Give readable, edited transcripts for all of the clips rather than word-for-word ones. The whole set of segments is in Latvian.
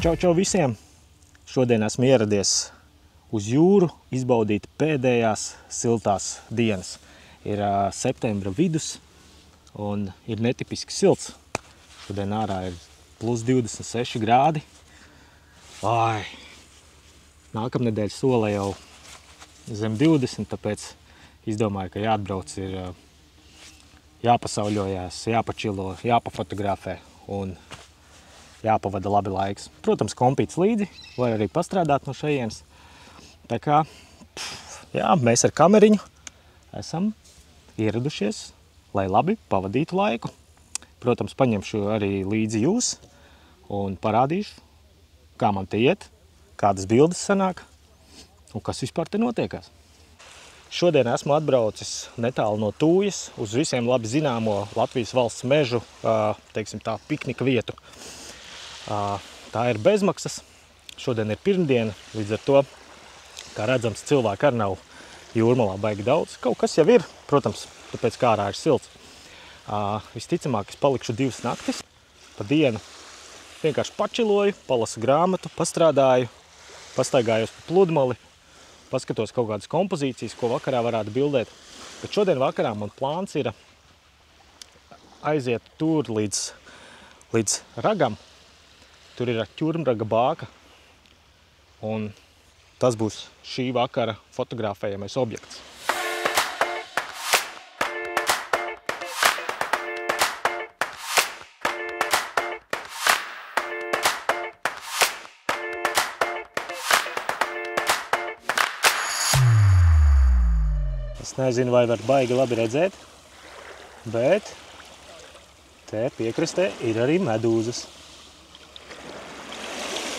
Čau visiem! Šodien esmu ieradies uz jūru izbaudīt pēdējās siltās dienas. Ir septembra vidus un ir netipiski silts. Šodien ārā ir plus 26 grādi. Nākamnedēļ sola jau zem 20, tāpēc izdomāju, ka jāatbrauc ir jāpasauļojās, jāpačilo, jāpafotografē un jāpavada labi laiks. Protams, kompīts līdzi, var arī pastrādāt no šejienes. Tā kā, mēs ar kameriņu esam ieradušies, lai labi pavadītu laiku. Protams, paņemšu arī līdzi jūs un parādīšu, kā man te iet, kādas bildes sanāk un kas vispār te notiekās. Šodien esmu atbraucis netālu no Tūjas uz visiem labi zināmo Latvijas valsts mežu, teiksim tā, piknika vietu. Tā ir bezmaksas. Šodien ir pirmdiena, līdz ar to, kā redzams, cilvēki arī nav jūrmalā baigi daudz. Kaut kas jau ir, protams, tāpēc kā ārā ir silts. Visticamāk, es palikšu 2 naktis. Pa dienu vienkārši pačiloju, palasu grāmatu, pastrādāju, pastaigājos pa pludmali, paskatos kaut kādas kompozīcijas, ko vakarā varētu bildēt. Bet šodien vakarā man plāns ir aiziet tur līdz ragam. Tur ir ķurmraga bāka, un tas būs šī vakara fotografējamais objekts. Es nezinu, vai var baigi labi redzēt, bet te piekrastē ir arī medūzas.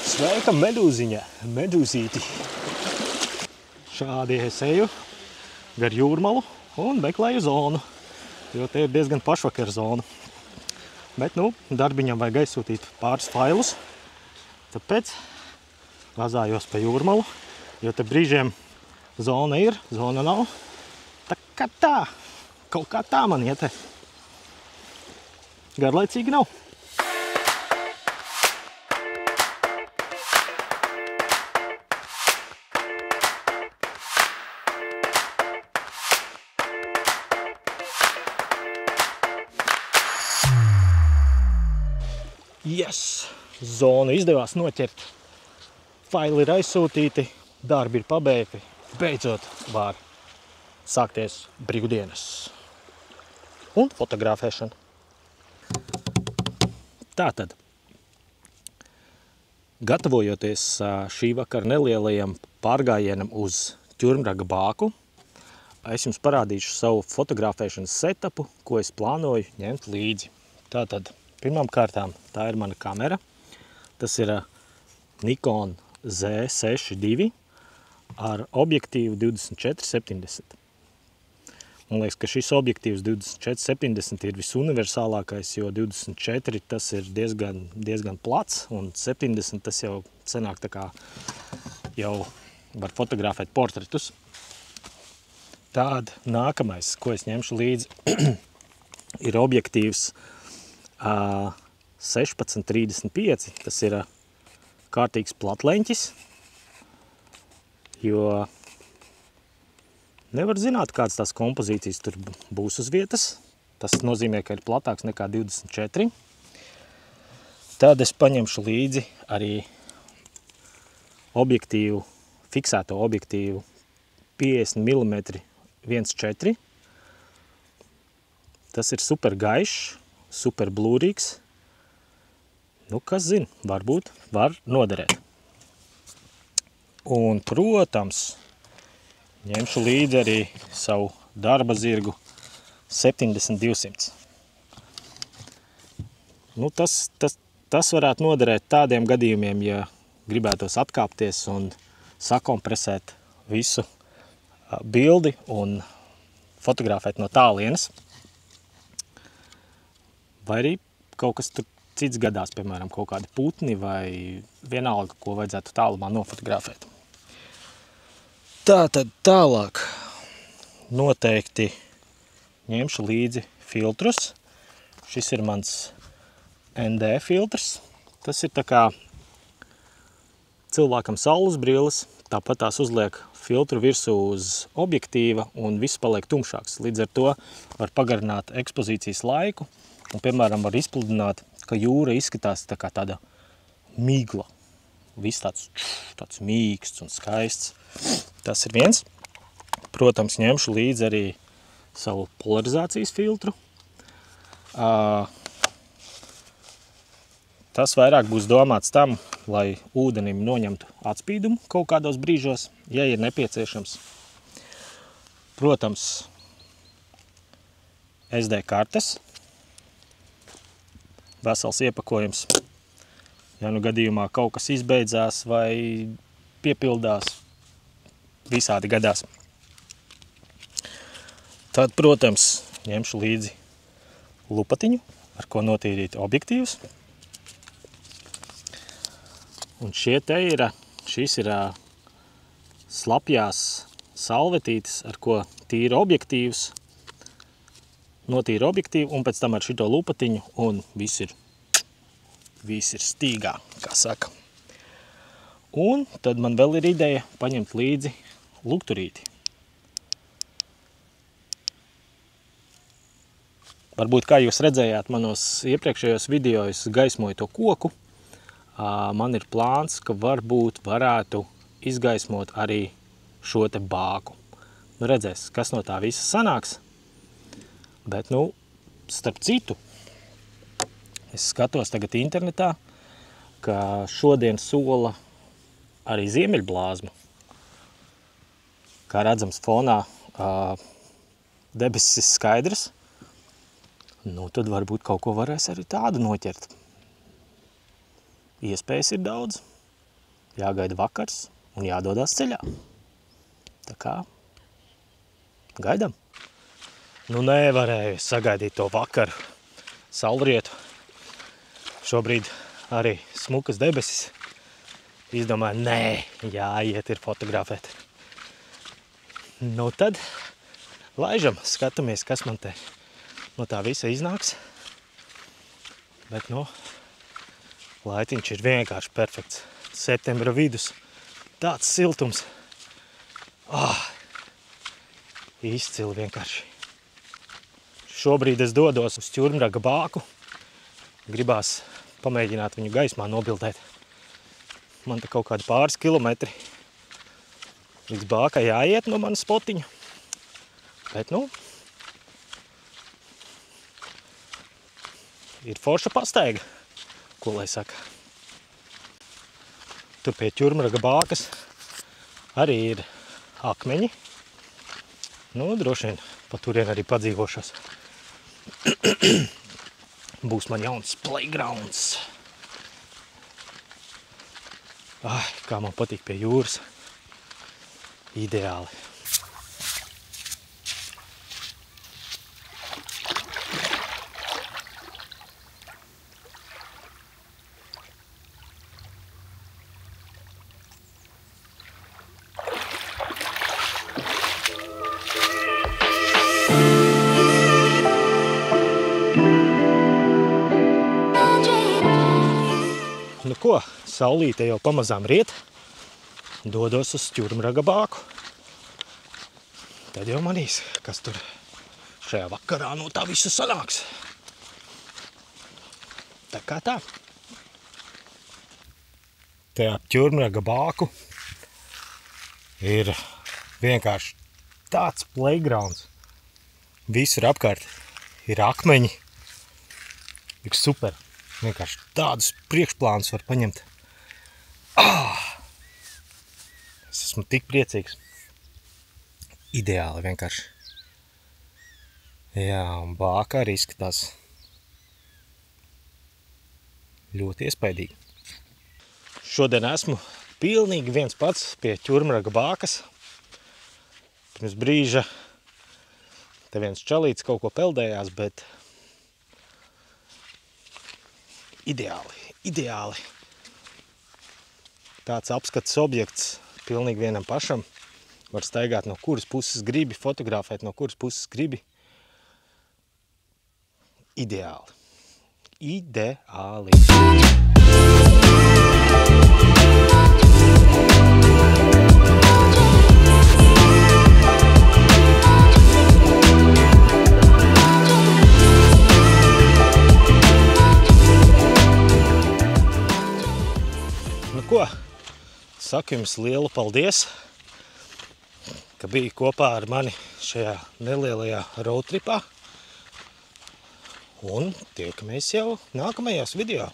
Sveika, medūziņa, medūzīti! Šādi es eju gar jūrmalu un meklēju zonu, jo te ir diezgan pašvakar zona. Bet, darbiņam vajag aizsūtīt pāris failus, tāpēc vazājos pa jūrmalu, jo te brīžiem zona ir, zona nav. Tā kā tā, kaut kā tā man iet. Garlaicīgi nav. Yes! Zonu izdevās noķert. Faili ir aizsūtīti, darbi ir pabeigti. Beidzot var sākties brīvdienas un fotografēšana. Tātad, gatavojoties šī vakara nelielajam pārgājienam uz ķurmraga bāku, es jums parādīšu savu fotografēšanas setupu, ko es plānoju ņemt līdzi. Tātad, pirmām kārtām, tā ir mana kamera. Tas ir Nikon Z6 II ar objektīvu 24-70. Man liekas, ka šis objektīvs 24-70 ir visuniversālākais, jo 24 tas ir diezgan plats, un 70 tas jau sanāk tā kā jau var fotografēt portretus. Tād nākamais, ko es ņemšu līdzi, ir objektīvs 16-35, tas ir kārtīgs platleņķis, jo nevar zināt, kādas tās kompozīcijas tur būs uz vietas. Tas nozīmē, ka ir platāks nekā 24. Tad es paņemšu līdzi arī objektīvu, fiksēto objektīvu 50 mm 1.4. Tas ir super gaišs, super blūrīgs. Kas zina, varbūt var noderēt. Un, protams, ņemšu līdzi arī savu darba zirgu 70-200. Tas varētu noderēt tādiem gadījumiem, ja gribētos atkāpties un sakompresēt visu bildi un fotografēt no tālienes. Vai arī kaut kas tur cits gadās, piemēram, kaut kādi putni vai vienalga, ko vajadzētu tālumā nofotografēt. Tātad tālāk noteikti ņemšu līdzi filtrus. Šis ir mans ND filtrs. Tas ir tā kā cilvēkam saules brilles, tāpat tās uzliek filtru virsū uz objektīva un viss paliek tumšāks. Līdz ar to var pagarināt ekspozīcijas laiku un, piemēram, var izpludināt, ka jūra izskatās tā kā tāda migla. Viss tāds mīksts un skaists. Tas ir viens. Protams, ņemšu līdzi arī savu polarizācijas filtru. Tas vairāk būs domāts tam, lai ūdenim noņemtu atspīdumu kaut kādos brīžos, ja ir nepieciešams. Protams, SD kartes. Vesels iepakojums. Ja nu gadījumā kaut kas izbeidzās vai piepildās, visādi gadās. Tad, protams, ņemšu līdzi lupatiņu, ar ko notīrīt objektīvus. Un šis ir slapjās salvetītes, ar ko tīra objektīvus, notīra objektīvu un pēc tam ar šito lupatiņu un viss ir stīgā, kā saka. Un tad man vēl ir ideja paņemt līdzi lukturīti. Varbūt, kā jūs redzējāt manos iepriekšējos video, es gaismoju to koku. Man ir plāns, ka varbūt varētu izgaismot arī šo te bāku. Nu, redzēs, kas no tā visa sanāks. Bet, nu, starp citu, es skatos tagad internetā, ka šodien sola arī ziemeļblāzmu. Kā redzams fonā, debesis ir skaidrs. Nu, tad varbūt kaut ko varēs arī tādu noķert. Iespējas ir daudz, jāgaida vakars un jādodās ceļā. Tā kā gaidām. Nu, nevarēju sagaidīt to vakaru saulrietu. Šobrīd arī smukas debesis. Izdomāju, nē, jāiet ir fotografēt. Nu tad laižam, skatāmies, kas man te no tā visa iznāks. Bet, nu, laitiņš ir vienkārši perfekts. Septembra vidus, tāds siltums. Izcili vienkārši. Šobrīd es dodos uz ķurmraga bāku. Gribās pamēģināt viņu gaismā nobildēt. Man te kaut kādi pāris kilometri līdz bākai jāiet no manas spotiņa. Bet, nu, ir forša pastaiga, ko lai saka. Tur pie ķurmraga bākas arī ir akmeņi. Nu, droši vien pa turien arī padzīvošos. Būs man jauns playgrounds. Kā man patīk pie jūras. Ideāli. Nu ko, saulīte jau pamazām riet, dodos uz ķurmraga bāku. Tad jau manīs, kas tur šajā vakarā no tā visu sanāks. Tā kā tā. Te ap ķurmraga bāku ir vienkārši tāds playgrounds. Visur apkārt ir akmeņi. Ir super. Vienkārši tādus priekšplānus var paņemt. Es esmu tik priecīgs. Ideāli vienkārši. Jā, un bāka arī izskatās ļoti iespaidīgi. Šodien esmu pilnīgi viens pats pie ķurmraga bākas. Pirms brīža te viens čalīts kaut ko peldējās, bet ideāli. Tāds apskates objekts pilnīgi vienam pašam. Var staigāt no kuras puses gribi, fotografēt no kuras puses gribi. Ideāli. Ideāli. Nu ko, saku jums lielu paldies, ka bija kopā ar mani šajā nelielajā roadtripā. Un tiekamies jau nākamajos video.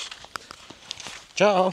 Čau!